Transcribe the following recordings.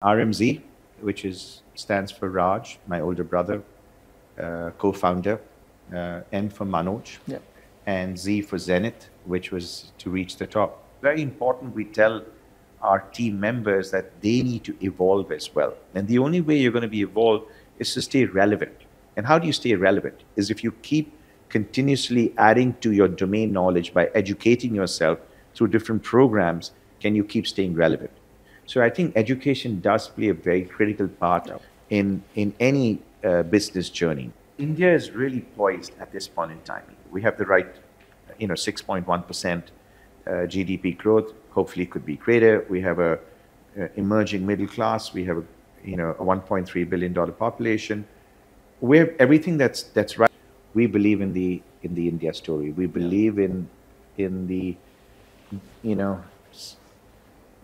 RMZ, which stands for Raj, my older brother, co-founder, M for Manoj, Yeah. and Z for Zenith, which was to reach the top. Very important, we tell our team members that they need to evolve as well. And the only way you're going to be evolved is to stay relevant. And how do you stay relevant? Is if you keep continuously adding to your domain knowledge by educating yourself through different programs, can you keep staying relevant? So I think education does play a very critical part in any business journey. India is really poised at this point in time. We have the right, 6.1% GDP growth. Hopefully, it could be greater. We have a emerging middle class. We have a $1.3 billion population. We have everything that's right. We believe in the India story. We believe in the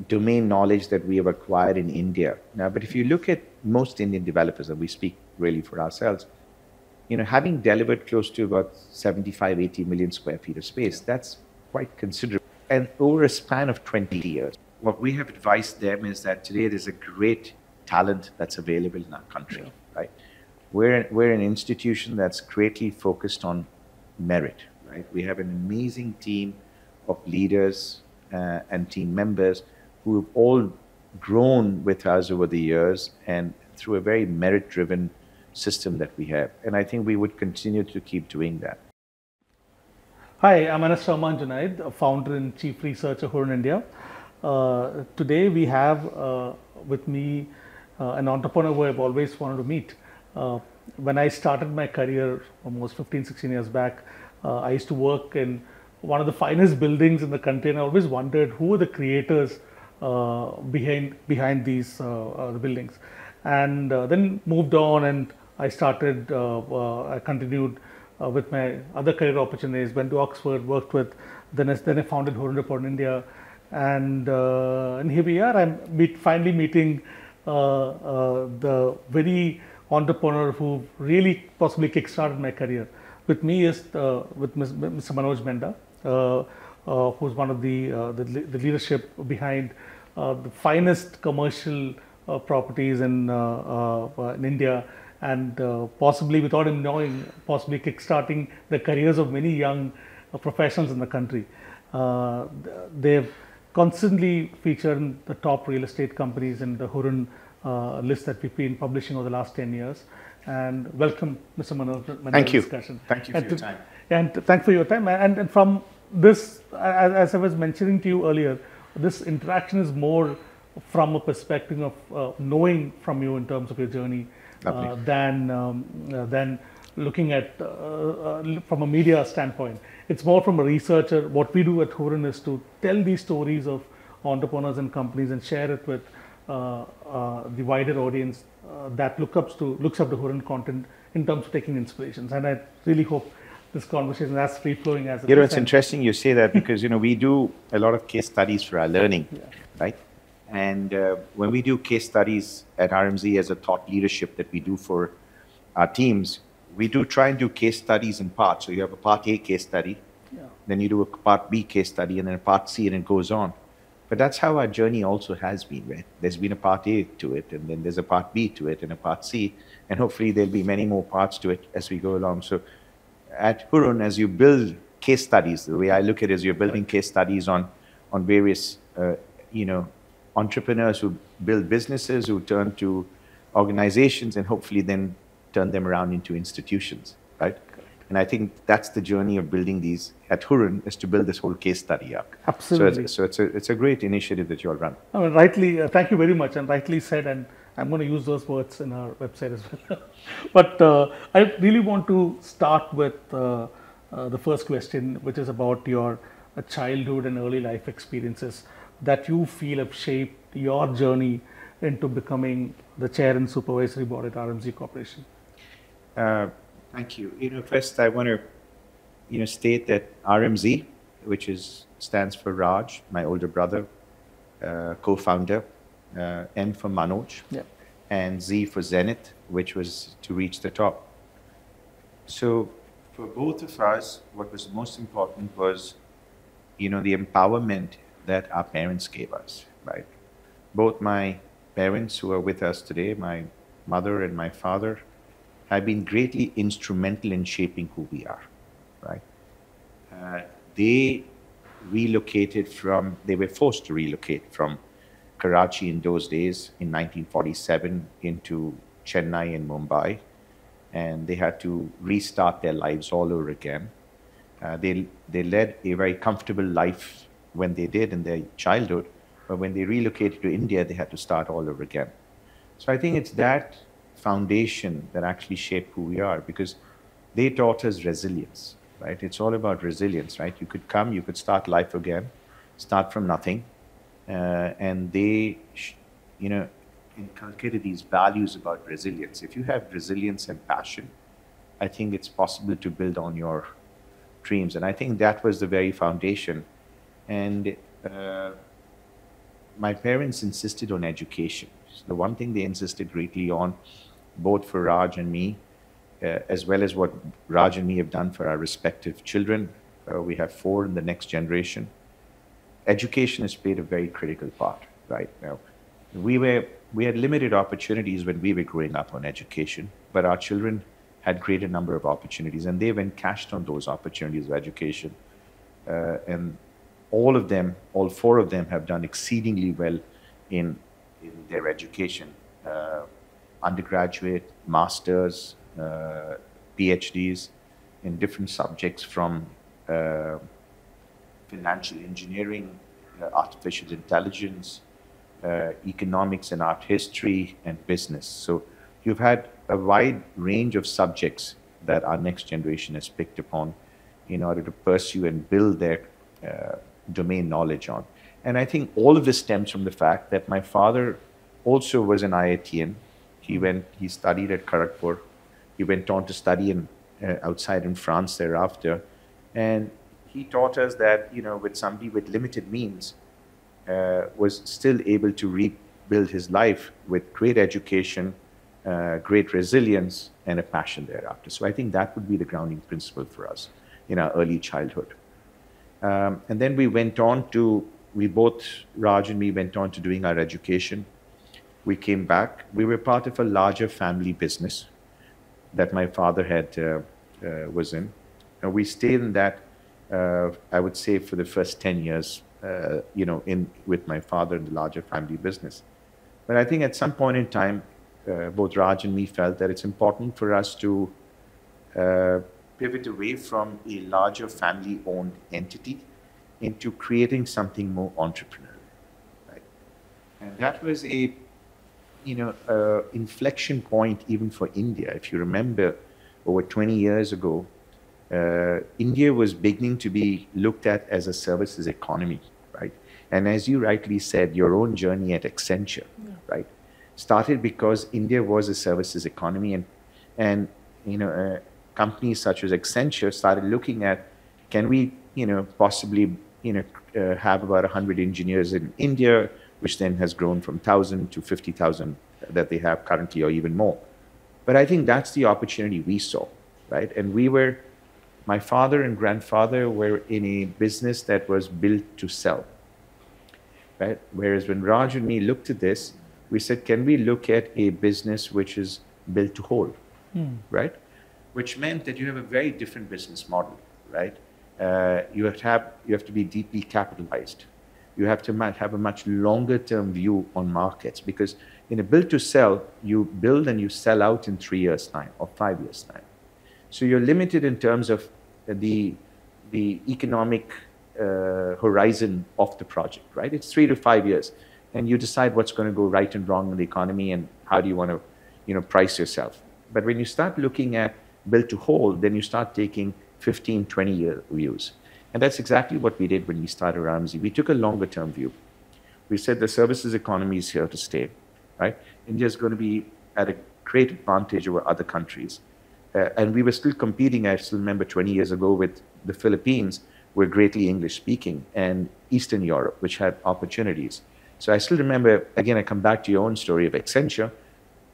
domain knowledge that we have acquired in India. Now, but if you look at most Indian developers, and we speak really for ourselves, having delivered close to about 75, 80 million square feet of space, that's quite considerable. And over a span of 20 years, what we have advised them is that today there's a great talent that's available in our country, right? We're an institution that's greatly focused on merit, right? We have an amazing team of leaders and team members who have all grown with us over the years and through a very merit-driven system that we have. And I think we would continue to keep doing that. Hi, I'm Anas Rahman Junaid, founder and chief researcher, Hurun India. Today we have with me an entrepreneur who I've always wanted to meet. When I started my career almost 15, 16 years back, I used to work in one of the finest buildings in the country, and I always wondered who were the creators behind these the buildings. And then moved on, and I continued with my other career opportunities, went to Oxford, worked with, then I founded Hurun India, and here we are. I'm finally meeting the very entrepreneur who really possibly kickstarted my career. With me is Mr. Manoj Menda, who's one of the leadership behind the finest commercial properties in India, and possibly, without him knowing, possibly kickstarting the careers of many young professionals in the country. They've constantly featured in the top real estate companies in the Hurun list that we've been publishing over the last 10 years. And welcome, Mr. Manoj Menda. Thank you. Discussion. Thank you for your time. And thank for your time. And from this, as I was mentioning to you earlier, this interaction is more from a perspective of knowing from you in terms of your journey than looking at from a media standpoint. It's more from a researcher. What we do at Hurun is to tell these stories of entrepreneurs and companies and share it with the wider audience that looks up to Hurun content in terms of taking inspirations. And I really hope this conversation is as free flowing as it is. It's interesting you say that because we do a lot of case studies for our learning, right? And when we do case studies at RMZ as a thought leadership that we do for our teams, we do try and do case studies in parts. So you have a part A case study, then you do a part B case study, and then a part C, and it goes on. But that's how our journey also has been, right? There's been a part A to it, and then there's a part B to it, and a part C, and hopefully there'll be many more parts to it as we go along. So at Hurun, as you build case studies, the way I look at it is you're building case studies on various, entrepreneurs who build businesses, who turn to organizations, and hopefully then turn them around into institutions, right? And I think that's the journey of building these at Hurun, is to build this whole case study up. Absolutely. So it's a great initiative that you all run. I mean, rightly, thank you very much, and rightly said, and I'm going to use those words in our website as well. But I really want to start with the first question, which is about your childhood and early life experiences that you feel have shaped your journey into becoming the chair and supervisory board at RMZ Corporation. Thank you. First I want to, state that RMZ, which stands for Raj, my older brother, co-founder, M for Manoj, and Z for Zenith, which was to reach the top. So for both of us, what was most important was, the empowerment that our parents gave us, right? Both my parents who are with us today, my mother and my father, have been greatly instrumental in shaping who we are, right? They they were forced to relocate from Karachi in those days in 1947 into Chennai and Mumbai, and they had to restart their lives all over again. They led a very comfortable life when they did in their childhood, but when they relocated to India, they had to start all over again. So I think it's that foundation that actually shaped who we are, because they taught us resilience, right? It's all about resilience, right? You could start life again, start from nothing, and they, inculcated these values about resilience. If you have resilience and passion, I think it's possible to build on your dreams. And I think that was the very foundation. And my parents insisted on education. The one thing they insisted greatly on, both for Raj and me, as well as what Raj and me have done for our respective children. We have 4 in the next generation. Education has played a very critical part right now. We had limited opportunities when we were growing up on education, but our children had greater number of opportunities, and they went cashed on those opportunities of education. And all 4 of them have done exceedingly well in their education. Undergraduate, masters, PhDs in different subjects, from financial engineering, artificial intelligence, economics and art history, and business. So you've had a wide range of subjects that our next generation has picked upon in order to pursue and build their domain knowledge on. And I think all of this stems from the fact that my father also was an IITian. He studied at Karachi. He went on to study outside in France thereafter. And he taught us that, with somebody with limited means, was still able to rebuild his life with great education, great resilience, and a passion thereafter. So I think that would be the grounding principle for us in our early childhood. And then Raj and me went on to doing our education. We came back. We were part of a larger family business that my father was in. And we stayed in that, I would say, for the first 10 years, with my father in the larger family business. But I think at some point in time, both Raj and me felt that it's important for us to pivot away from a larger family-owned entity into creating something more entrepreneurial, right? And that was a inflection point even for India. If you remember, over 20 years ago, India was beginning to be looked at as a services economy, right? And as you rightly said, your own journey at Accenture, right, started because India was a services economy, and companies such as Accenture started looking at, can we possibly have about 100 engineers in India, which then has grown from 1,000 to 50,000 that they have currently, or even more. But I think that's the opportunity we saw, right? And my father and grandfather were in a business that was built to sell, right? Whereas when Raj and me looked at this, we said, can we look at a business which is built to hold, right? Which meant that you have a very different business model, right? You have to be deeply capitalized. You have to have a much longer term view on markets, because in a build to sell, you build and you sell out in 3 years' time or 5 years' time. So you're limited in terms of the economic horizon of the project, right? It's 3 to 5 years, and you decide what's going to go right and wrong in the economy and how do you want to, price yourself. But when you start looking at build to hold, then you start taking 15, 20-year views. And that's exactly what we did when we started RMZ. We took a longer term view. We said the services economy is here to stay, right? India is going to be at a great advantage over other countries. And we were still competing, I still remember 20 years ago, with the Philippines, were greatly English speaking, and Eastern Europe, which had opportunities. So I still remember, again, I come back to your own story of Accenture.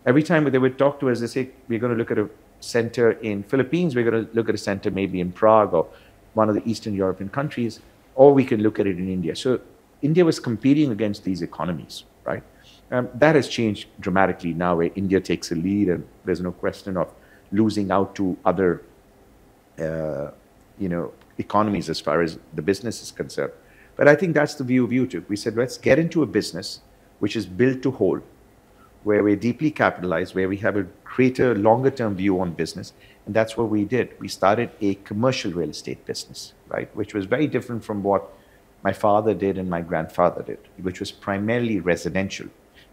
Every time they would talk to us, they say, we're going to look at a center in Philippines, we're going to look at a center maybe in Prague or one of the Eastern European countries, or we can look at it in India. So India was competing against these economies, right? That has changed dramatically now, where India takes a lead, and there's no question of losing out to other, economies as far as the business is concerned. But I think that's the view we took. We said, let's get into a business which is built to hold, where we're deeply capitalized, where we have a greater, longer-term view on business, and that's what we did. We started a commercial real estate business, right, which was very different from what my father did and my grandfather did, which was primarily residential.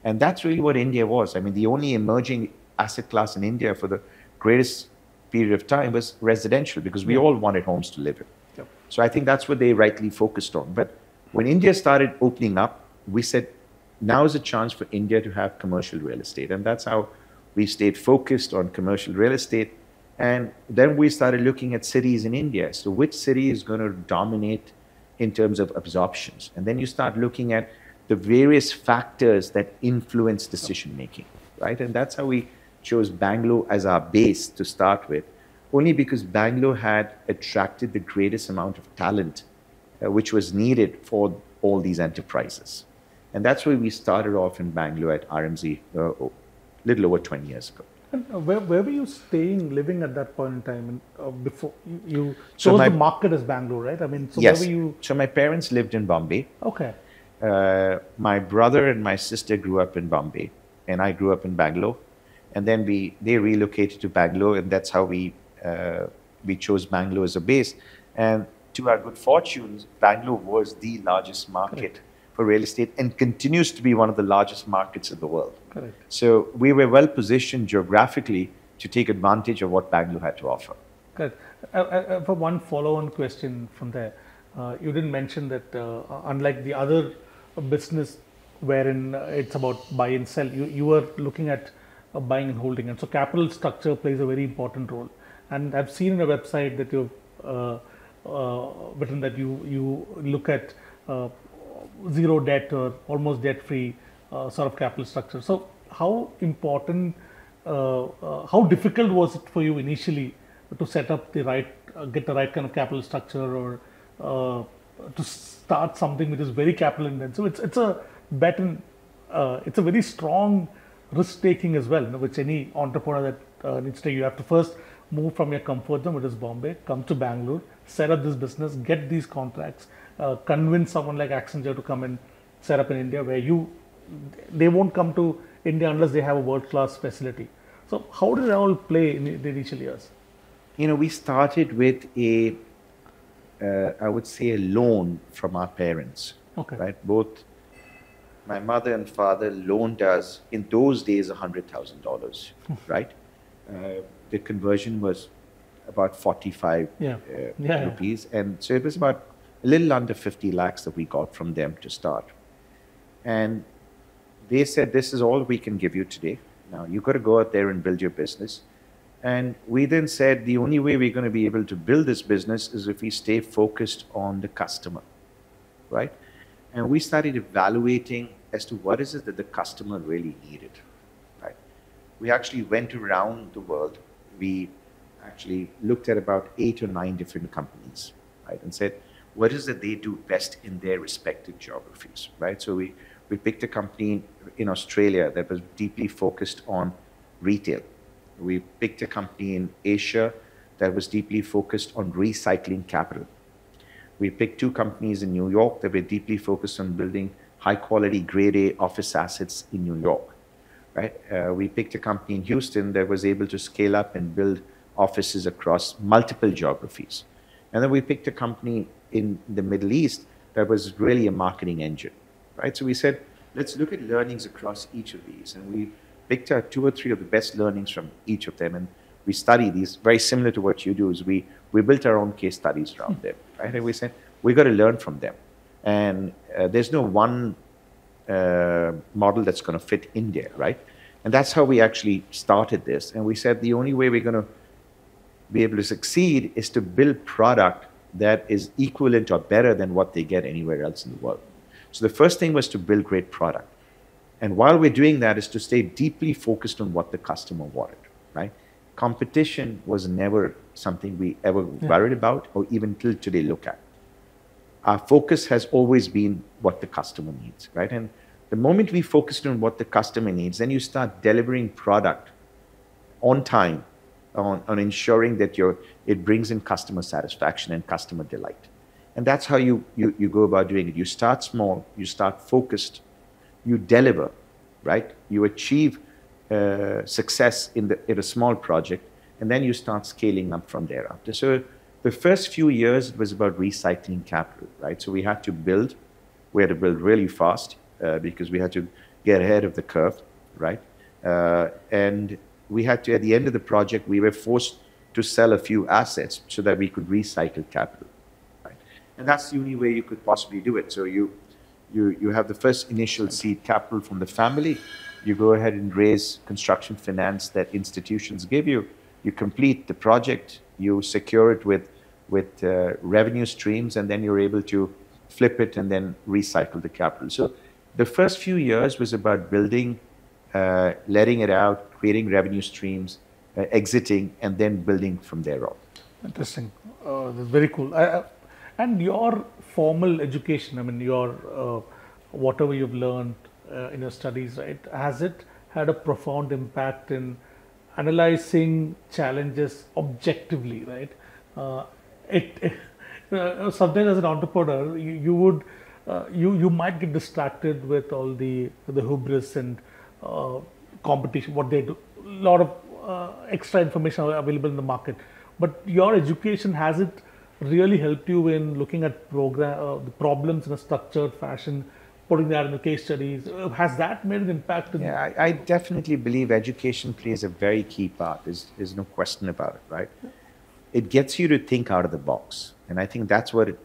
And that's really what India was. I mean, the only emerging asset class in India for the greatest period of time was residential, because we all wanted homes to live in. Yep. So I think that's what they rightly focused on. But when India started opening up, we said, now is a chance for India to have commercial real estate. And that's how we stayed focused on commercial real estate. And then we started looking at cities in India. So which city is going to dominate in terms of absorptions? And then you start looking at the various factors that influence decision making, right? And that's how we chose Bangalore as our base to start with, only because Bangalore had attracted the greatest amount of talent which was needed for all these enterprises. And that's where we started off in Bangalore at RMZ a little over 20 years ago. And where were you staying, living at that point in time? Before you chose the market as Bangalore, right? I mean, so yes. Where were you? So my parents lived in Bombay. Okay. My brother and my sister grew up in Bombay, and I grew up in Bangalore. And then they relocated to Bangalore, and that's how we chose Bangalore as a base. And to our good fortunes, Bangalore was the largest market for real estate and continues to be one of the largest markets in the world. Correct. So we were well positioned geographically to take advantage of what Bangalore had to offer. Correct. For one follow-on question from there, you didn't mention that unlike the other business wherein it's about buy and sell, you were looking at buying and holding, and so capital structure plays a very important role. And I've seen in a website that you've written that you look at zero debt or almost debt-free sort of capital structure. So how important, how difficult was it for you initially to set up the right, get the right kind of capital structure, or to start something which is very capital intensive? It's a bet in, it's a very strong risk taking as well, which any entrepreneur that needs to take. You have to first move from your comfort zone, which is Bombay, come to Bangalore, set up this business, get these contracts, convince someone like Accenture to come and set up in India, where they won't come to India unless they have a world-class facility. So how did it all play in the initial years? We started with I would say a loan from our parents. Okay. Right? Both my mother and father loaned us, in those days, $100,000, right? The conversion was about 45 rupees. And so it was about a little under 50 lakhs that we got from them to start. And they said, this is all we can give you today. Now, you've got to go out there and build your business. And we then said, the only way we're going to be able to build this business is if we stay focused on the customer, right? And we started evaluating as to what is it that the customer really needed, right? We actually went around the world. We actually looked at about 8 or 9 different companies, right? And said, what is it they do best in their respective geographies, right? So we picked a company in Australia that was deeply focused on retail. We picked a company in Asia that was deeply focused on recycling capital. We picked 2 companies in New York that were deeply focused on building high-quality grade A office assets in New York, right? We picked a company in Houston that was able to scale up and build offices across multiple geographies. And then we picked a company in the Middle East that was really a marketing engine, right? So we said, let's look at learnings across each of these. And we picked out 2 or 3 of the best learnings from each of them. And we studied these, very similar to what you do, is we built our own case studies around them, right? And we said, we got to learn from them. And there's no one model that's going to fit India, right? And that's how we actually started this. And we said the only way we're going to be able to succeed is to build product that is equivalent or better than what they get anywhere else in the world. So the first thing was to build great product. And while we're doing that is to stay deeply focused on what the customer wanted, right? Competition was never something we ever worried about or even till today look at. Our focus has always been what the customer needs, right? And The moment we focused on what the customer needs, then you start delivering product on time, on ensuring that it brings in customer satisfaction and customer delight. And that's how you go about doing it. You start small, you start focused, you deliver, right? You achieve success in a small project, and then you start scaling up from thereafter. So the first few years, it was about recycling capital, right? So we had to build really fast because we had to get ahead of the curve, right? And we had to, at the end of the project, we were forced to sell a few assets so that we could recycle capital, right? And that's the only way you could possibly do it. So you have the first initial seed capital from the family. You go ahead and raise construction finance that institutions give you. You complete the project. You secure it with revenue streams, and then you're able to flip it and then recycle the capital. So the first few years was about building, letting it out, creating revenue streams, exiting, and then building from there on. Interesting. That's very cool. And your formal education, I mean, your whatever you've learned in your studies, right? Has it had a profound impact in analyzing challenges objectively, right? Sometimes as an entrepreneur, you might get distracted with all the hubris and competition, what they do, a lot of extra information available in the market. But your education, has it really helped you in looking at the problems in a structured fashion, putting that in the case studies? Has that made an impact? Yeah, I definitely believe education plays a very key part. There's no question about it, right? It gets you to think out of the box. And I think that's what,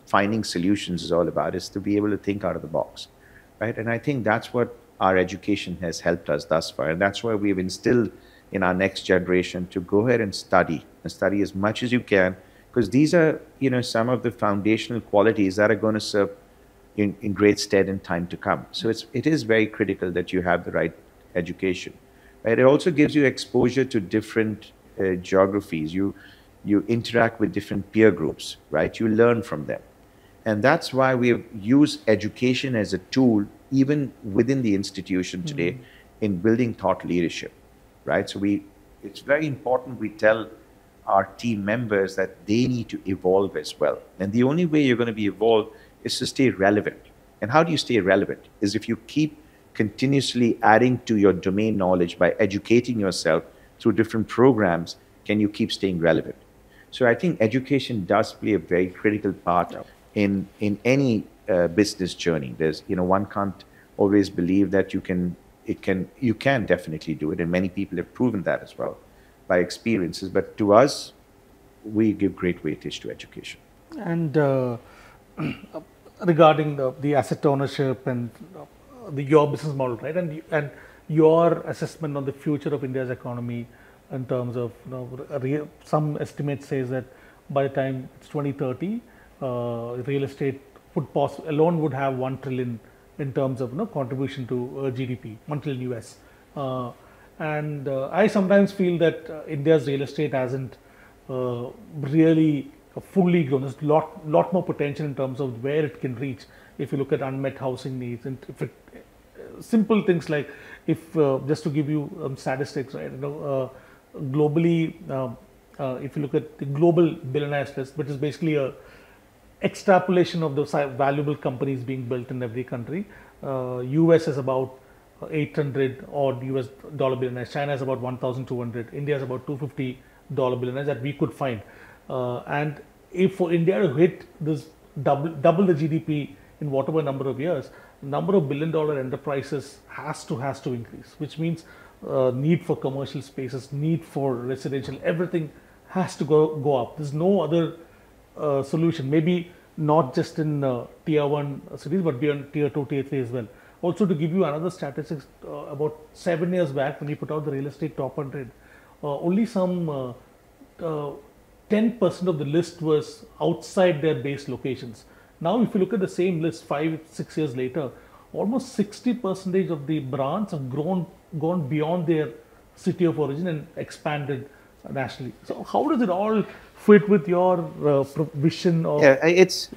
finding solutions is all about, is to be able to think out of the box, right? And I think that's what our education has helped us thus far. And that's why we've instilled in our next generation to go ahead and study as much as you can, because these are, some of the foundational qualities that are going to serve in great stead in time to come. So it is very critical that you have the right education, right? It also gives you exposure to different geographies. You interact with different peer groups, right? You learn from them. And that's why we have used education as a tool, even within the institution today, in building thought leadership, right? So it's very important we tell our team members that they need to evolve as well. And the only way you're going to be evolved is to stay relevant. And how do you stay relevant? Is if you keep continuously adding to your domain knowledge by educating yourself through different programs, can you keep staying relevant? So I think education does play a very critical part in any business journey. There's, one can't always believe that you can definitely do it. And many people have proven that as well by experiences. But to us, we give great weightage to education. And regarding the asset ownership and your business model, right? And your assessment on the future of India's economy in terms of, some estimates says that by the time it's 2030, real estate alone would have 1 trillion in terms of contribution to GDP, 1 trillion US. And I sometimes feel that India's real estate hasn't really fully grown. There's a lot more potential in terms of where it can reach. If you look at unmet housing needs, and simple things like, just to give you statistics, right? Globally, if you look at the global billionaires list, which is basically a extrapolation of the valuable companies being built in every country, US is about 800 odd US dollar billionaires. China is about 1,200. India is about $250 billionaires that we could find. And if for India to hit this double the GDP in whatever number of years, number of billion-dollar enterprises has to increase, which means need for commercial spaces, need for residential, everything has to go up. There's no other solution. Maybe not just in tier 1 cities, but beyond tier 2, tier 3 as well. Also, to give you another statistics, about 7 years back when we put out the real estate top 100, only some 10% of the list was outside their base locations. Now, if you look at the same list 5-6 years later, almost 60% of the brands have gone beyond their city of origin and expanded nationally. So, how does it all fit with your vision? It's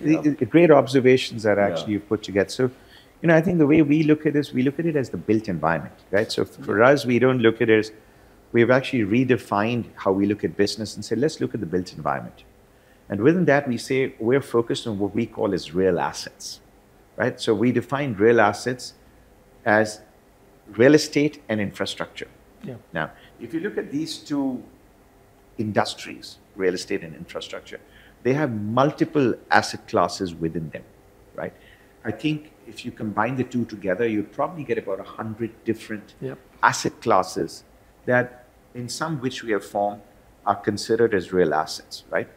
great observations that actually you've put together. So, I think the way we look at this, we look at it as the built environment, right? So for us, we don't look at it as, we've actually redefined how we look at business and say, let's look at the built environment. And within that, we say we're focused on what we call as real assets, right? So we define real assets as real estate and infrastructure. Yeah. Now, if you look at these two industries, real estate and infrastructure, they have multiple asset classes within them, right? I think if you combine the two together, you'd probably get about 100 different asset classes that, in some which we have formed, are considered as real assets, right?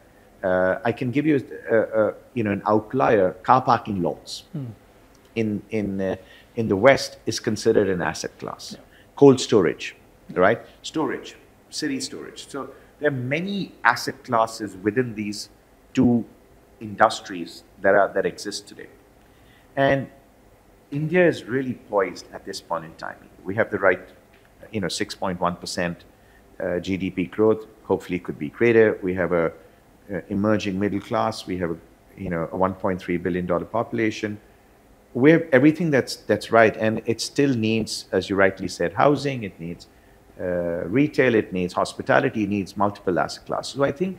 I can give you, an outlier. Car parking lots in the West is considered an asset class. Yeah. Cold storage, right? Storage, city storage. So there are many asset classes within these two industries that exist today. And India is really poised at this point in time. We have the right, 6.1% GDP growth. Hopefully, it could be greater. We have a emerging middle class. We have a $1.3 billion population. We have everything that's right, and it still needs, as you rightly said, housing. It needs retail. It needs hospitality. It needs multiple asset classes. So I think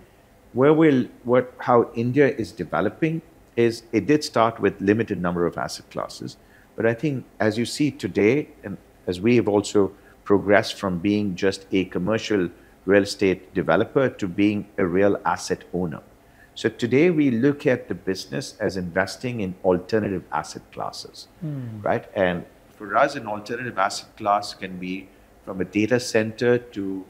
how India is developing is, it did start with limited number of asset classes, but I think as you see today, and as we have also progressed from being just a commercial real estate developer to being a real asset owner. So today we look at the business as investing in alternative asset classes, right? And for us, an alternative asset class can be from a data center to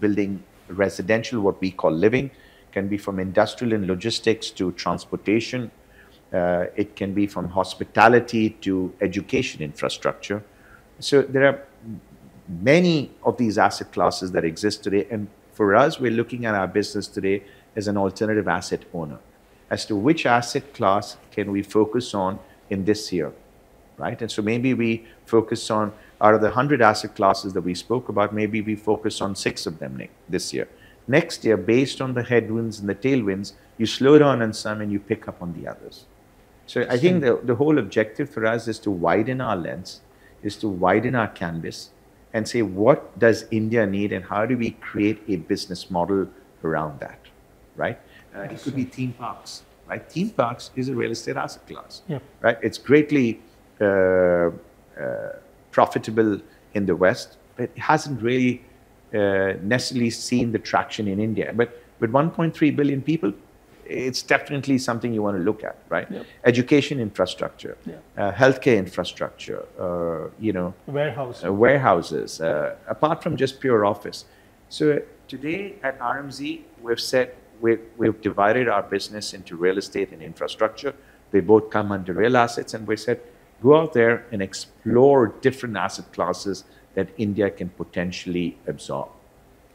building residential, what we call living, can be from industrial and logistics to transportation. It can be from hospitality to education infrastructure. So there are many of these asset classes that exist today. And for us, we're looking at our business today as an alternative asset owner, as to which asset class can we focus on in this year, right? And so maybe we focus on, out of the 100 asset classes that we spoke about, maybe we focus on 6 of them this year. Next year, based on the headwinds and the tailwinds, you slow down on some and you pick up on the others. So I think the whole objective for us is to widen our lens, is to widen our canvas and say, what does India need and how do we create a business model around that, right? It could be theme parks, right? Theme parks is a real estate asset class, right? It's greatly profitable in the West, but it hasn't really necessarily seen the traction in India. But with 1.3 billion people, it's definitely something you want to look at, right? Education infrastructure, healthcare infrastructure, warehouses, apart from just pure office. So today at RMZ, we've said we've divided our business into real estate and infrastructure. They both come under real assets, and we said, go out there and explore different asset classes that India can potentially absorb.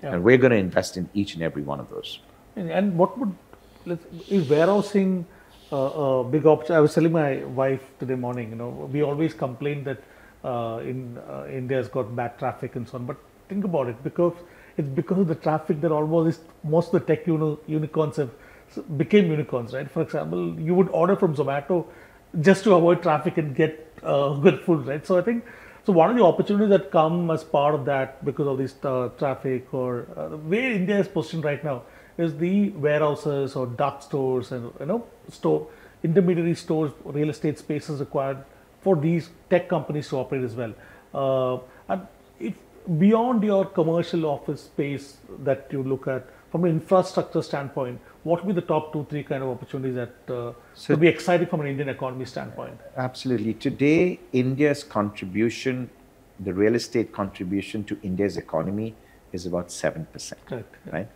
And we're going to invest in each and every one of those. And what would, is warehousing a big option? I was telling my wife today morning, we always complain that India's got bad traffic and so on, but think about it, because of the traffic that most of the tech unicorns became unicorns, right? For example, you would order from Zomato just to avoid traffic and get good food, right? So I think, one of the opportunities that come as part of that, because of this traffic, or the way India is positioned right now, is the warehouses or dark stores and intermediary stores, real estate spaces required for these tech companies to operate as well. And if beyond your commercial office space that you look at, from an infrastructure standpoint, what would be the top 2-3 kind of opportunities that would be exciting from an Indian economy standpoint? Absolutely. Today, India's contribution, the real estate contribution to India's economy is about 7%. Correct. Right?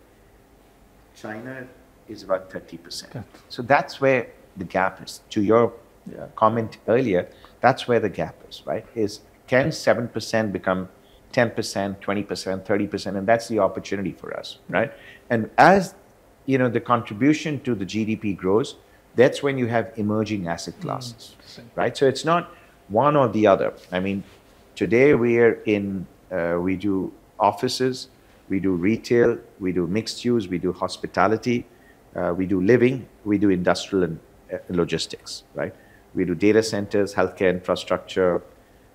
China is about 30%. Correct. So that's where the gap is. To your comment earlier, that's where the gap is, right? Can 7% become 10%, 20%, 30%, and that's the opportunity for us, right? And as the contribution to the GDP grows, that's when you have emerging asset classes, right? So it's not one or the other. I mean, today we do offices, we do retail, we do mixed use, we do hospitality, we do living, we do industrial and logistics, right? We do data centers, healthcare infrastructure.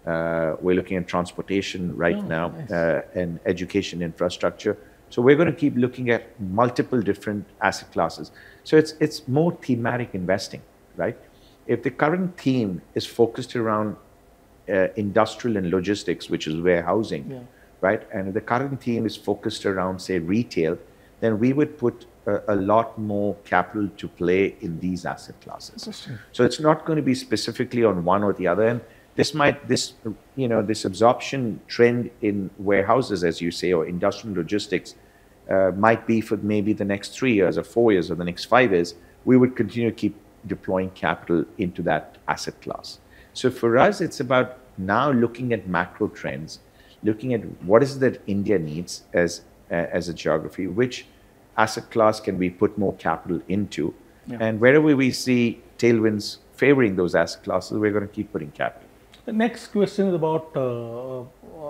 We're looking at transportation right now, nice. and education infrastructure. So we're going to keep looking at multiple different asset classes. So it's more thematic investing, right? If the current theme is focused around industrial and logistics, which is warehousing, right? And the current theme is focused around, say, retail, then we would put a lot more capital to play in these asset classes. So it's not going to be specifically on one or the other. And this absorption trend in warehouses, as you say, or industrial logistics, might be for maybe the next 3 years or 4 years or the next 5 years. We would continue to keep deploying capital into that asset class. So for us, it's about now looking at macro trends, looking at what is it that India needs as a geography, which asset class can we put more capital into, and wherever we see tailwinds favoring those asset classes, we're going to keep putting capital. The next question is about,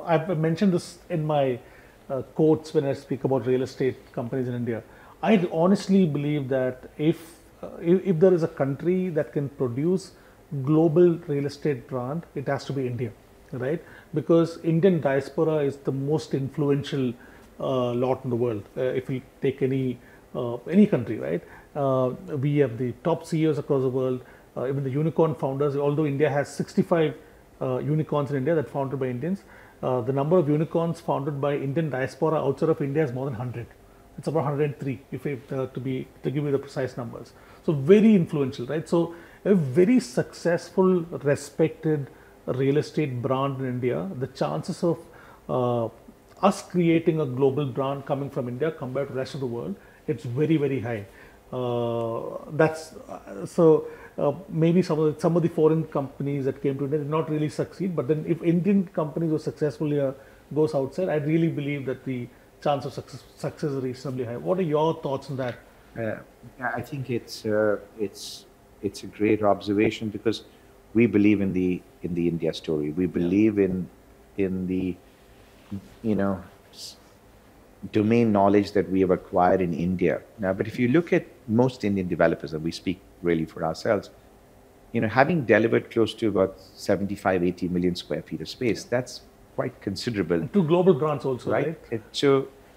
I've mentioned this in my quotes when I speak about real estate companies in India. I honestly believe that if there is a country that can produce global real estate brand, it has to be India, right? Because Indian diaspora is the most influential lot in the world. If we take any country, right? We have the top CEOs across the world, even the unicorn founders. Although India has 65 unicorns in India that founded by Indians, the number of unicorns founded by Indian diaspora outside of India is more than 100. It's about 103, to give you the precise numbers. So very influential, right? So a very successful, respected real estate brand in India, the chances of us creating a global brand coming from India compared to the rest of the world, it's very, very high. Maybe some of the foreign companies that came to India did not really succeed. But then, if Indian companies were successful here, goes outside, I really believe that the chance of success is reasonably high. What are your thoughts on that? I think it's a great observation, because we believe in the India story. We believe in the domain knowledge that we have acquired in India. Now, but if you look at most Indian developers, and we speak really for ourselves, having delivered close to about 75, 80 million square feet of space, that's quite considerable. To global brands also, right?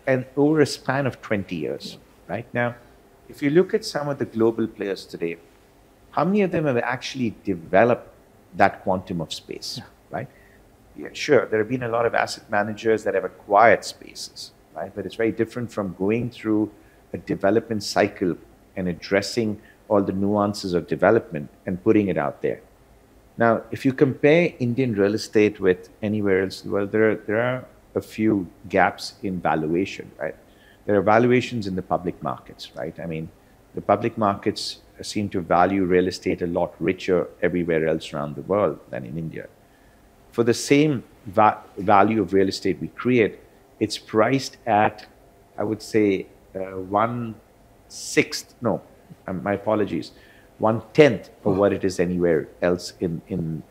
And over a span of 20 years, right? Now, if you look at some of the global players today, how many of them have actually developed that quantum of space, right? Yeah, sure, there have been a lot of asset managers that have acquired spaces, right? But it's very different from going through a development cycle and addressing all the nuances of development and putting it out there. Now, if you compare Indian real estate with anywhere else in the world, there are a few gaps in valuation, right? There are valuations in the public markets, right? I mean, the public markets seem to value real estate a lot richer everywhere else around the world than in India. For the same value of real estate we create, it's priced at, I would say, 1/6, no, my apologies, 1/10 of what it is anywhere else in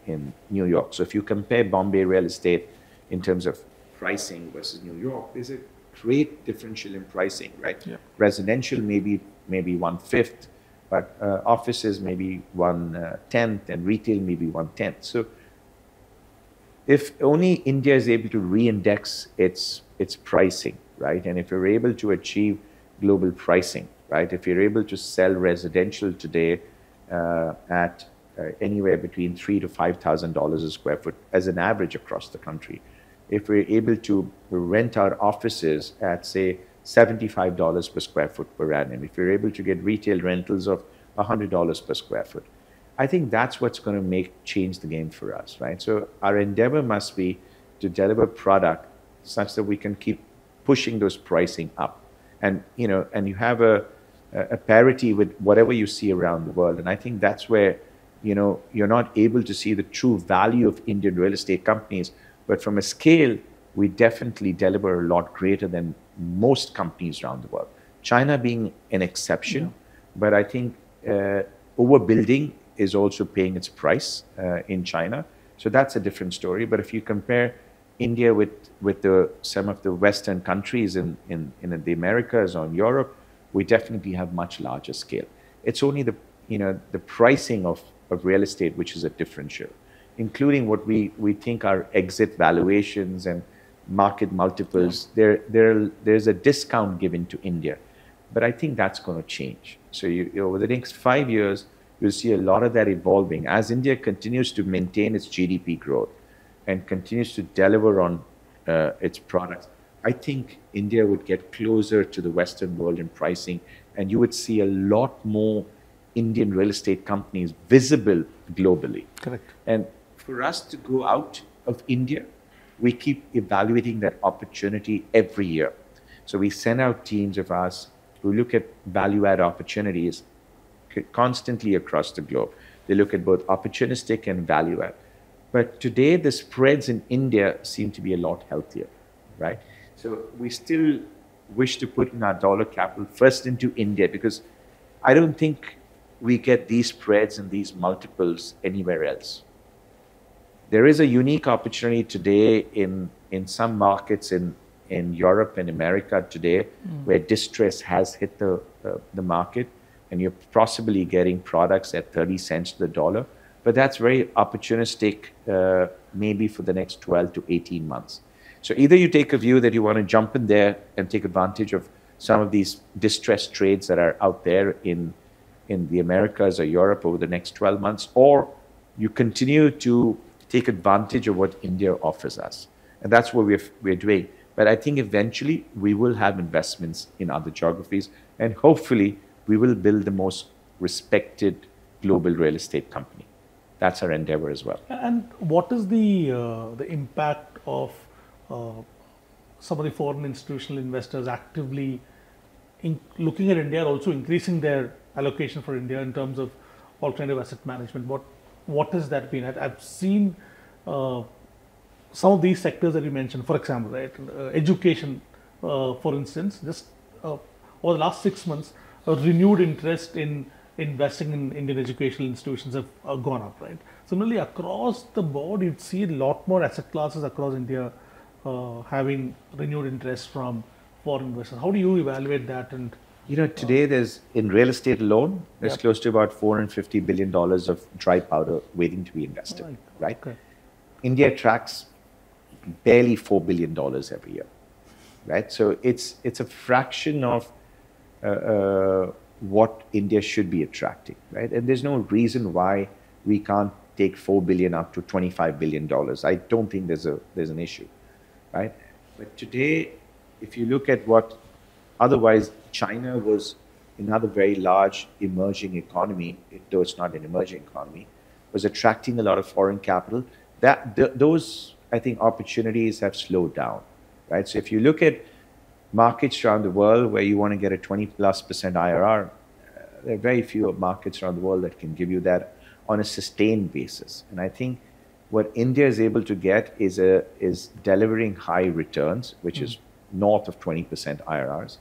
New York. So if you compare Bombay real estate in terms of pricing versus New York, there's a great differential in pricing, right? Yeah. Residential maybe 1/5, but offices maybe 1/10, and retail maybe 1/10. So if only India is able to re-index its pricing, right? And if you're able to achieve global pricing, right? If you're able to sell residential today at anywhere between $3,000 to $5,000 a square foot as an average across the country, if we're able to rent our offices at, say, $75 per square foot per annum, if you're able to get retail rentals of $100 per square foot, I think that's what's going to change the game for us, right? So our endeavor must be to deliver product such that we can keep pushing those pricing up, and you have a parity with whatever you see around the world. And I think that's where you're not able to see the true value of Indian real estate companies, but from a scale, we definitely deliver a lot greater than most companies around the world. China being an exception, but I think overbuilding is also paying its price in China. So that's a different story. But if you compare India with some of the Western countries in the Americas or in Europe, we definitely have much larger scale. It's only the pricing of of real estate, which is a differential, including what we think are exit valuations and market multiples. There's a discount given to India. But I think that's going to change. So over the next 5 years, you'll see a lot of that evolving. As India continues to maintain its GDP growth and continues to deliver on its products, I think India would get closer to the Western world in pricing, and you would see a lot more Indian real estate companies visible globally. Correct. And for us to go out of India, we keep evaluating that opportunity every year. So we send out teams of us who look at value-add opportunities constantly across the globe. They look at both opportunistic and value-add. But today, the spreads in India seem to be a lot healthier, right? So we still wish to put in our dollar capital first into India, because I don't think we get these spreads and these multiples anywhere else. There is a unique opportunity today in some markets in Europe and America today, where distress has hit the market, and you're possibly getting products at 30 cents to the dollar. But that's very opportunistic, maybe for the next 12 to 18 months. So either you take a view that you want to jump in there and take advantage of some of these distressed trades that are out there in the Americas or Europe over the next 12 months, or you continue to take advantage of what India offers us. And that's what we're doing. But I think eventually we will have investments in other geographies, and hopefully we will build the most respected global real estate company. That's our endeavor as well. And what is the impact of some of the foreign institutional investors actively looking at India, also increasing their allocation for India in terms of alternative asset management? What has that been? I've seen some of these sectors that you mentioned, for example, right, education, for instance, just over the last 6 months, a renewed interest in investing in Indian educational institutions have gone up, right? Similarly, across the board, you'd see a lot more asset classes across India having renewed interest from foreign investors. How do you evaluate that? And today there's, in real estate alone, there's close to about $450 billion of dry powder waiting to be invested, right? Okay. India attracts barely $4 billion every year, right? So it's a fraction of what India should be attracting, right? And there's no reason why we can't take $4 billion up to $25 billion. I don't think there's an issue, right? But today, if you look at what otherwise China was another very large emerging economy, though it's not an emerging economy, was attracting a lot of foreign capital. Those, I think, opportunities have slowed down, right? So if you look at markets around the world where you want to get a 20+% IRR, there are very few markets around the world that can give you that on a sustained basis. And I think what India is able to get is delivering high returns, which is north of 20% IRRs,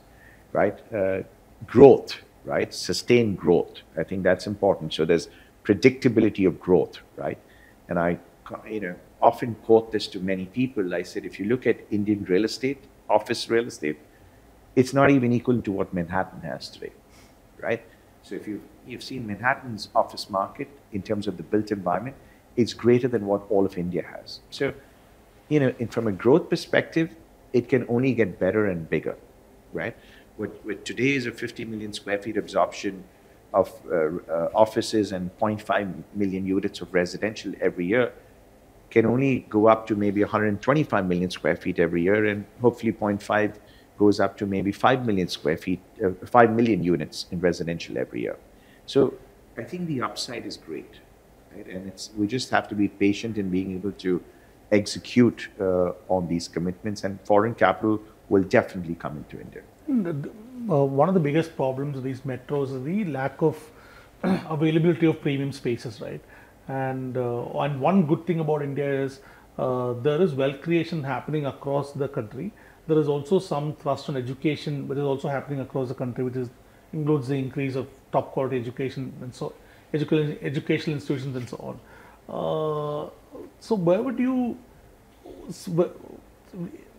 right? Growth, right? Sustained growth. I think that's important. So there's predictability of growth, right? And I often quote this to many people. I said, if you look at Indian real estate, office real estate, it's not even equal to what Manhattan has today, right? So if you've seen Manhattan's office market in terms of the built environment, it's greater than what all of India has. So, from a growth perspective, it can only get better and bigger, right? With today is a 50 million square feet absorption of offices and 0.5 million units of residential every year, can only go up to maybe 125 million square feet every year, and hopefully 0.5 goes up to maybe 5 million square feet, 5 million units in residential every year. So I think the upside is great, right? And we just have to be patient in being able to execute on these commitments, and foreign capital will definitely come into India. One of the biggest problems of these metros is the lack of availability of premium spaces, right? And one good thing about India is there is wealth creation happening across the country. There is also some thrust on education, which is also happening across the country, which includes the increase of top quality education and so educational institutions and so on. So where would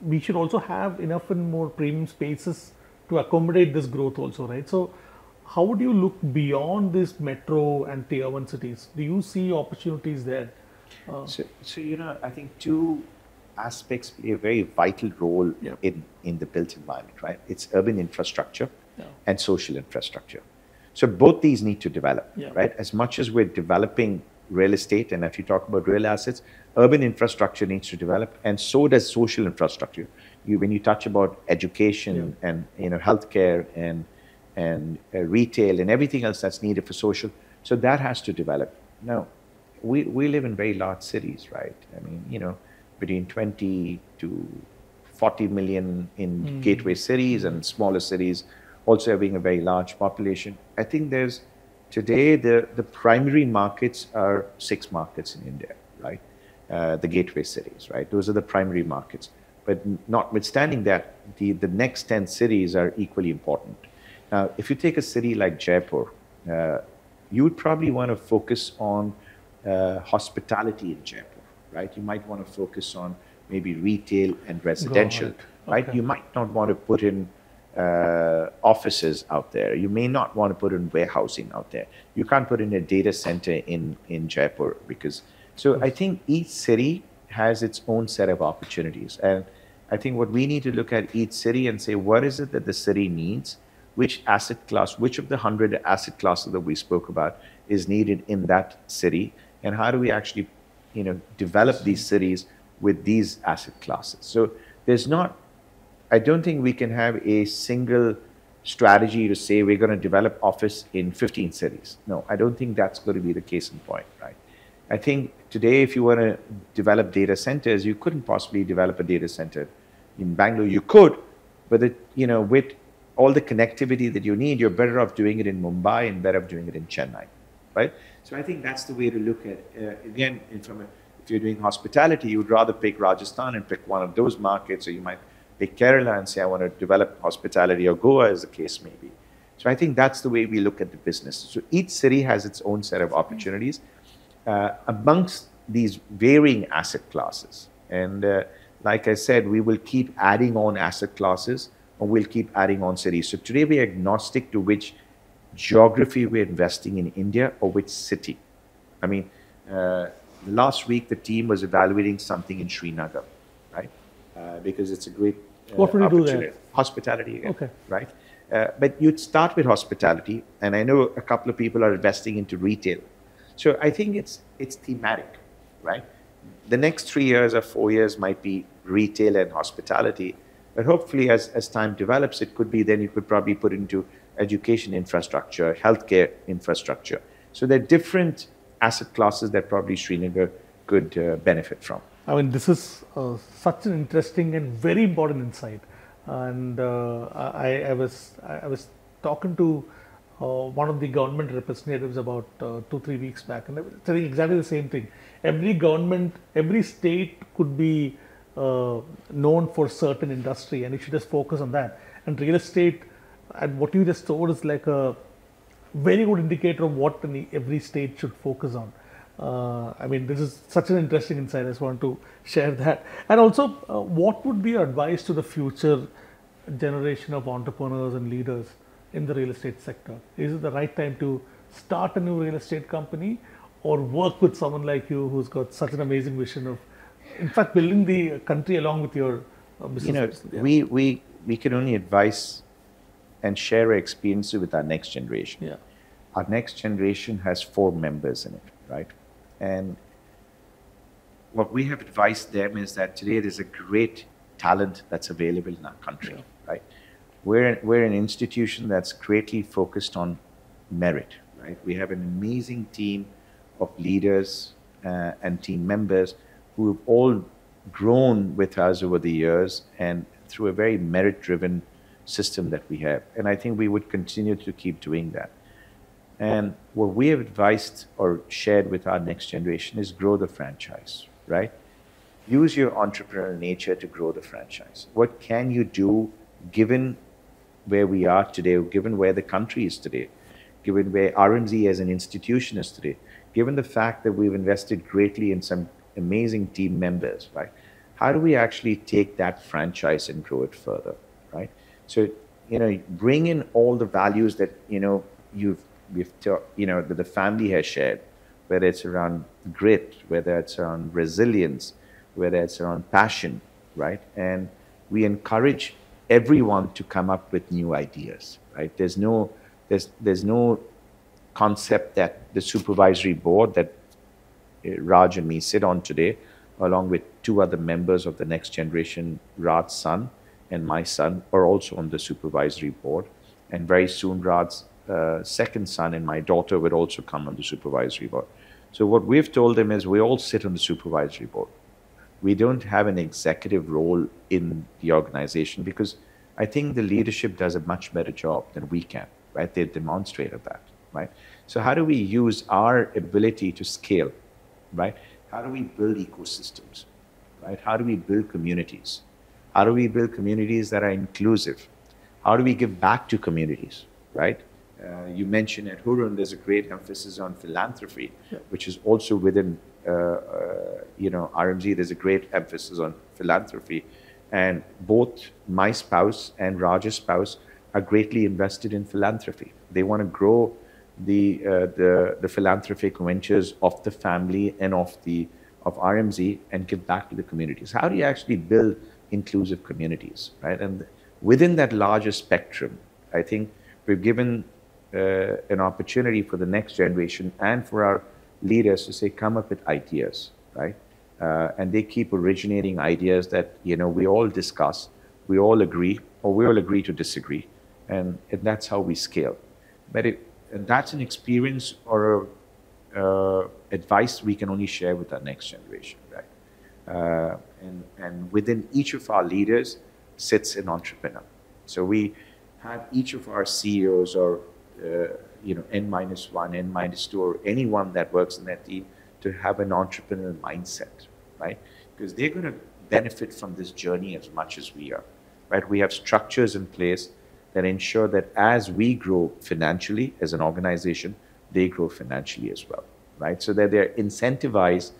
we should also have enough and more premium spaces to accommodate this growth also, right? So how would you look beyond this metro and tier one cities? Do you see opportunities there? So I think two aspects play a very vital role Yeah. in the built environment, right? It's urban infrastructure Yeah. and social infrastructure. So both these need to develop, Yeah. right? As much as we're developing real estate, and if you talk about real assets, urban infrastructure needs to develop, and so does social infrastructure. When you touch about education and healthcare and retail and everything else that's needed for social, so that has to develop. Now, we live in very large cities, right? I mean, between 20 to 40 million in gateway cities and smaller cities also having a very large population. I think today the primary markets are 6 markets in India, right? The gateway cities, right? Those are the primary markets. But notwithstanding that, the next 10 cities are equally important. Now, if you take a city like Jaipur, you would probably want to focus on hospitality in Jaipur, right? You might want to focus on maybe retail and residential, right? Okay. You might not want to put in offices out there. You may not want to put in warehousing out there. You can't put in a data center in Jaipur because. So I think each city has its own set of opportunities, and I think what we need to look at each city and say, what is it that the city needs? Which asset class, which of the 100 asset classes that we spoke about is needed in that city, and how do we actually, develop these cities with these asset classes? So I don't think we can have a single strategy to say we're going to develop office in 15 cities. No, I don't think that's going to be the case in point, right? I think today, if you want to develop data centers, you couldn't possibly develop a data center in Bangalore. You could, but with all the connectivity that you need, you're better off doing it in Mumbai and better off doing it in Chennai, right? So I think that's the way to look at again. If you're doing hospitality, you would rather pick Rajasthan and pick one of those markets, or you might pick Kerala and say, I want to develop hospitality, or Goa, as the case may be. So I think that's the way we look at the business. So each city has its own set of opportunities amongst these varying asset classes. And like I said, we will keep adding on asset classes, or we'll keep adding on cities. So today we're agnostic to which geography we're investing in India or which city. I mean, last week the team was evaluating something in Srinagar, right? Because it's a great what would you do there? Hospitality again, okay, right? But you'd start with hospitality, and I know a couple of people are investing into retail. So I think it's thematic, right? The next 3 years or 4 years might be retail and hospitality, but hopefully as time develops, it could be then you could probably put into education infrastructure, healthcare infrastructure. So there are different asset classes that probably Srinagar could benefit from. I mean, this is such an interesting and very important insight. And I was talking to one of the government representatives about 2-3 weeks back, and I was saying exactly the same thing. Every state could be known for certain industry, and you should just focus on that. And real estate, and what you just told, is like a very good indicator of what every state should focus on. I mean, this is such an interesting insight. I just want to share that. And also, what would be your advice to the future generation of entrepreneurs and leaders in the real estate sector? Is it the right time to start a new real estate company, or work with someone like you who's got such an amazing vision of, in fact, building the country along with your business? We can only advise and share our experiences with our next generation. Yeah. Our next generation has 4 members in it, right? And what we have advised them is that today there's a great talent that's available in our country, right? We're an institution that's greatly focused on merit, right? We have an amazing team of leaders and team members who have all grown with us over the years and through a very merit-driven system that we have. And I think we would continue to keep doing that. And what we have advised or shared with our next generation is grow the franchise, right? Use your entrepreneurial nature to grow the franchise. What can you do given where we are today, given where the country is today, given where RMZ as an institution is today, given the fact that we've invested greatly in some amazing team members, right? How do we actually take that franchise and grow it further, right? So, bring in all the values that, that the family has shared, whether it's around grit, whether it's around resilience, whether it's around passion, right? And we encourage everyone to come up with new ideas, right? There's no concept that the supervisory board that Raj and me sit on today, along with two other members of the next generation, Raj's son and my son, are also on the supervisory board. And very soon, Raj's second son and my daughter would also come on the supervisory board. So what we've told them is we all sit on the supervisory board. We don't have an executive role in the organization because I think the leadership does a much better job than we can, right? They've demonstrated that, right? So how do we use our ability to scale, right? How do we build ecosystems, right? How do we build communities? How do we build communities that are inclusive? How do we give back to communities, right? You mentioned at Hurun, there's a great emphasis on philanthropy, which is also within, RMZ, there's a great emphasis on philanthropy. And both my spouse and Raj's spouse are greatly invested in philanthropy. They want to grow the philanthropic ventures of the family and of RMZ and give back to the communities. How do you actually build inclusive communities, right? And within that larger spectrum, I think we've given an opportunity for the next generation and for our leaders to say, come up with ideas, right? And they keep originating ideas that, we all discuss, we all agree, or we all agree to disagree. And that's how we scale. But that's an experience or advice we can only share with our next generation, right? And within each of our leaders sits an entrepreneur. So we have each of our CEOs or N-1, N-2, or anyone that works in that team to have an entrepreneurial mindset, right? Because they're going to benefit from this journey as much as we are, right? We have structures in place that ensure that as we grow financially as an organization, they grow financially as well, right? So that they're incentivized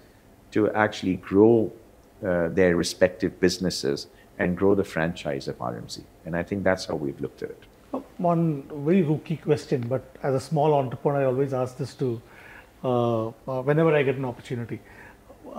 to actually grow their respective businesses and grow the franchise of RMZ. And I think that's how we've looked at it. One very rookie question, but as a small entrepreneur, I always ask this to whenever I get an opportunity.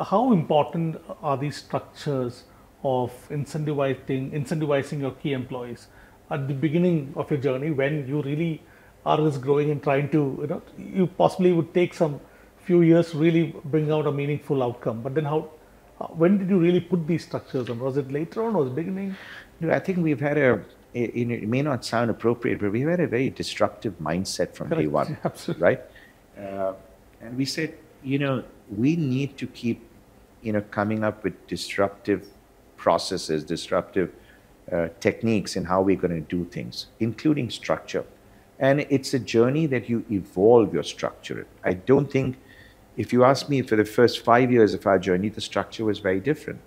How important are these structures of incentivizing your key employees at the beginning of your journey when you really are just growing and trying to, you possibly would take some few years to really bring out a meaningful outcome. But then when did you really put these structures on? Was it later on or was it beginning? I think we've had it may not sound appropriate, but we've had a very destructive mindset from day one, Absolutely. right? And we said, we need to keep, coming up with disruptive processes, disruptive techniques in how we're going to do things, including structure. And it's a journey that you evolve your structure. I don't think, if you ask me, for the first 5 years of our journey, the structure was very different.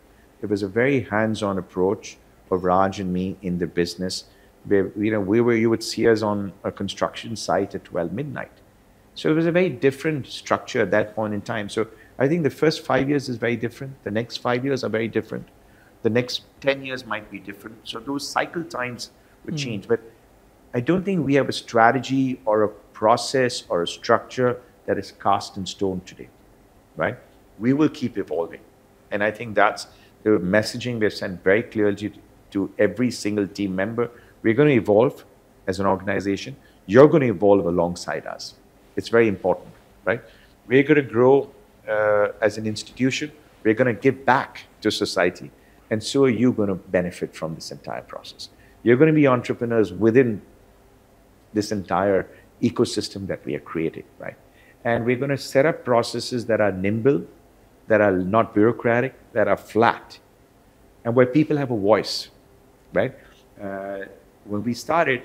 It was a very hands-on approach of Raj and me in the business, where you would see us on a construction site at 12 midnight. So it was a very different structure at that point in time. So I think the first 5 years is very different. The next 5 years are very different. The next 10 years might be different. So those cycle times would change. But I don't think we have a strategy or a process or a structure that is cast in stone today, right? We will keep evolving. And I think that's the messaging we've sent very clearly to every single team member. We're going to evolve as an organization. You're going to evolve alongside us. It's very important, right? We're going to grow as an institution. We're going to give back to society. And so are you going to benefit from this entire process. You're going to be entrepreneurs within this entire ecosystem that we are creating, right? And we're going to set up processes that are nimble, that are not bureaucratic, that are flat, and where people have a voice, right? When we started,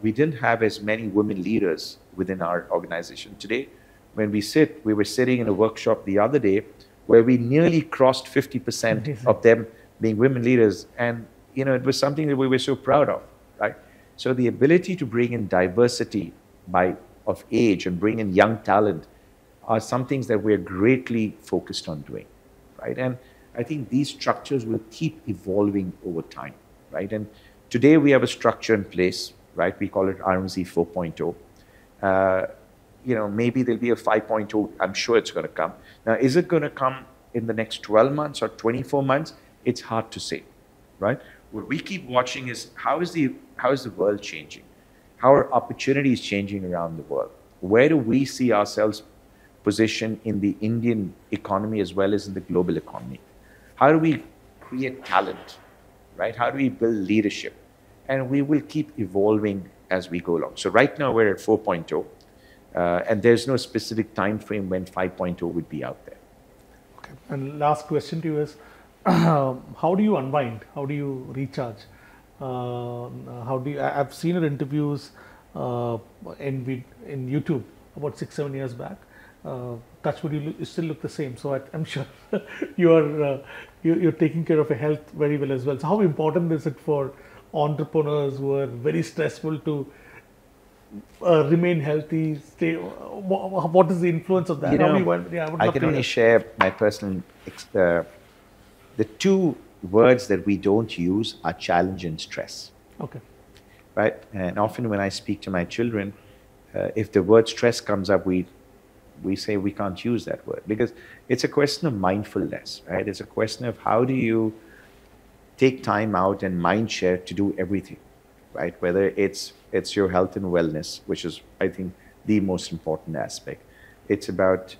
we didn't have as many women leaders within our organization. Today, when we were sitting in a workshop the other day where we nearly crossed 50% of them being women leaders. And, it was something that we were so proud of, right? So the ability to bring in diversity of age and bring in young talent are some things that we're greatly focused on doing, right? And I think these structures will keep evolving over time, right? And today we have a structure in place, right? We call it RMZ 4.0. Maybe there'll be a 5.0. I'm sure it's going to come. Now, is it going to come in the next 12 months or 24 months? It's hard to say, right? What we keep watching is how is the world changing? How are opportunities changing around the world? Where do we see ourselves positioned in the Indian economy as well as in the global economy? How do we create talent, right? How do we build leadership? And we will keep evolving as we go along. So right now we're at 4.0, and there's no specific time frame when 5.0 would be out there. Okay. And last question to you is, how do you unwind? How do you recharge? I've seen your interviews in YouTube about 6-7 years back. Touchwood, you still look the same. So I'm sure you're taking care of your health very well as well. So how important is it for entrepreneurs who are very stressful to remain healthy? What is the influence of that? I can only share my personal. The two words that we don't use are challenge and stress. Okay. Right? And often when I speak to my children, if the word stress comes up, we say we can't use that word, because it's a question of mindfulness, right? It's a question of how do you take time out and mind share to do everything, right? Whether it's your health and wellness, which is, I think, the most important aspect. It's about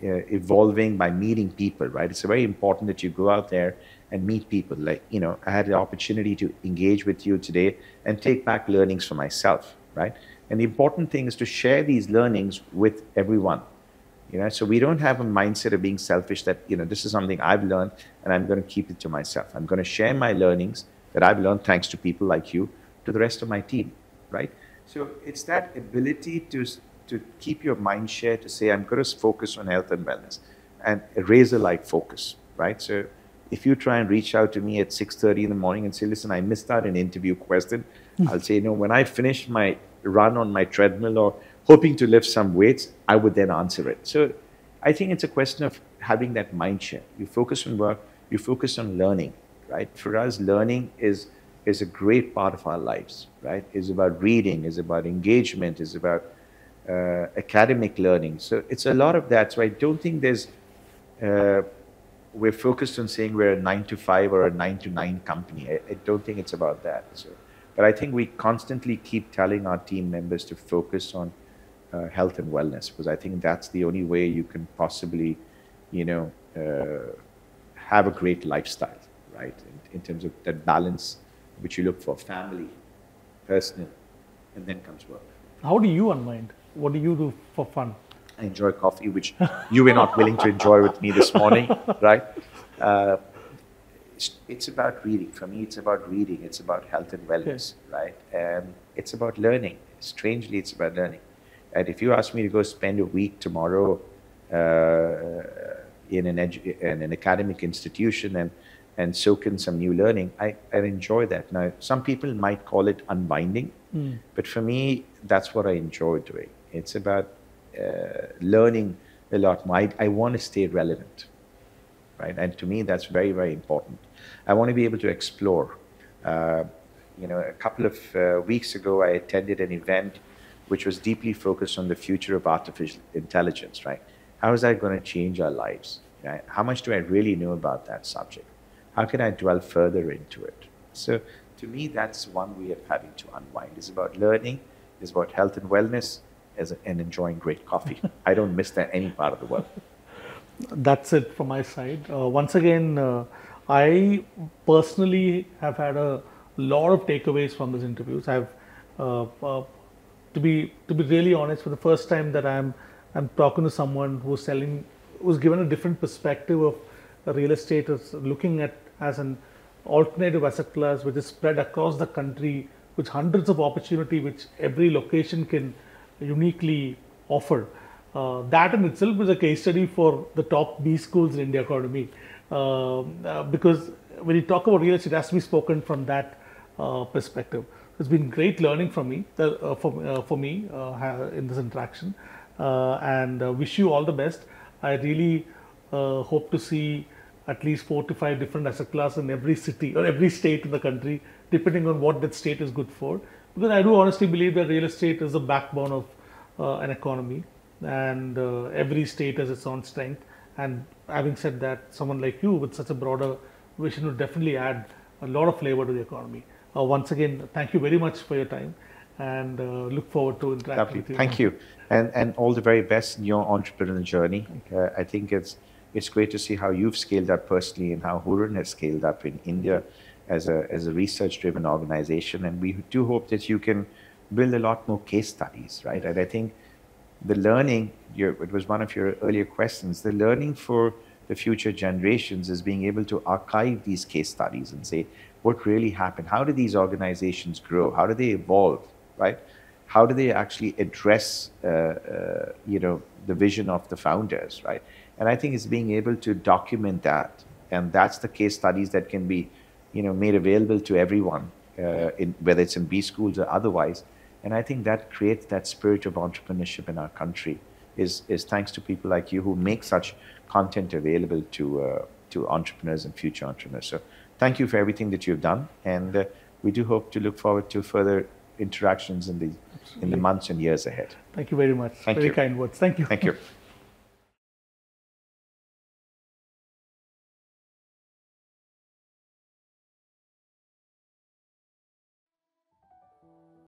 evolving by meeting people, right? It's very important that you go out there and meet people. Like, I had the opportunity to engage with you today and take back learnings for myself, right? And the important thing is to share these learnings with everyone, so we don't have a mindset of being selfish that, this is something I've learned and I'm going to keep it to myself. I'm going to share my learnings that I've learned thanks to people like you to the rest of my team, right? So it's that ability to keep your mind share, to say, I'm going to focus on health and wellness, and a razor-like focus, right? So if you try and reach out to me at 6:30 in the morning and say, listen, I missed out an interview question, I'll say, when I finish my run on my treadmill or hoping to lift some weights, I would then answer it. So I think it's a question of having that mind share. You focus on work, you focus on learning, right? For us, learning is a great part of our lives, right? It's about reading, it's about engagement, it's about academic learning. So it's a lot of that. So I don't think we're focused on saying we're a 9-to-5 or a 9-to-9 company. I don't think it's about that. So, but I think we constantly keep telling our team members to focus on health and wellness, because I think that's the only way you can possibly, have a great lifestyle, right? In terms of that balance which you look for, family, personal, and then comes work. How do you unwind? What do you do for fun? I enjoy coffee, which you were not willing to enjoy with me this morning, right? It's about reading. For me, it's about reading. It's about health and wellness, right? And it's about learning. Strangely, it's about learning. And if you ask me to go spend a week tomorrow in an academic institution and soak in some new learning, I enjoy that. Now, some people might call it unwinding, but for me, that's what I enjoy doing. It's about learning a lot more. I want to stay relevant, right? And to me, that's very, very important. I want to be able to explore. A couple of weeks ago, I attended an event which was deeply focused on the future of artificial intelligence, right? How is that going to change our lives? Right? How much do I really know about that subject? How can I dwell further into it? So to me, that's one way of having to unwind. It's about learning, it's about health and wellness, and enjoying great coffee. I don't miss that any part of the world. That's it from my side. Once again, I personally have had a lot of takeaways from these interviews. I've to be really honest, for the first time that I'm talking to someone who's given a different perspective of real estate, is looking at as an alternative asset class which is spread across the country, with hundreds of opportunity which every location can uniquely offer. That in itself is a case study for the top B schools in India, according to me. Because when you talk about real estate, it has to be spoken from that perspective. It's been great learning from me, for me in this interaction, and wish you all the best. I really hope to see at least 4 to 5 different asset classes in every city or every state in the country, depending on what that state is good for. Because I do honestly believe that real estate is the backbone of an economy, and every state has its own strength. And having said that, someone like you with such a broader vision would definitely add a lot of flavor to the economy. Once again, thank you very much for your time, and look forward to interacting with you. Thank you, and all the very best in your entrepreneurial journey. I think it's great to see how you've scaled up personally and how Hurun has scaled up in India as a research-driven organization. And we do hope that you can build a lot more case studies, right? And I think the learning, it was one of your earlier questions, the learning for the future generations is being able to archive these case studies and say, what really happened? How do these organizations grow? How do they evolve, right? How do they actually address, the vision of the founders, right? And I think it's being able to document that. And that's the case studies that can be, made available to everyone, whether it's in B schools or otherwise. And I think that creates that spirit of entrepreneurship in our country is thanks to people like you who make such content available to entrepreneurs and future entrepreneurs. So thank you for everything that you've done. And we do hope to look forward to further interactions in the months and years ahead. Thank you very much. Thank very you. kind words. Thank you. Thank you.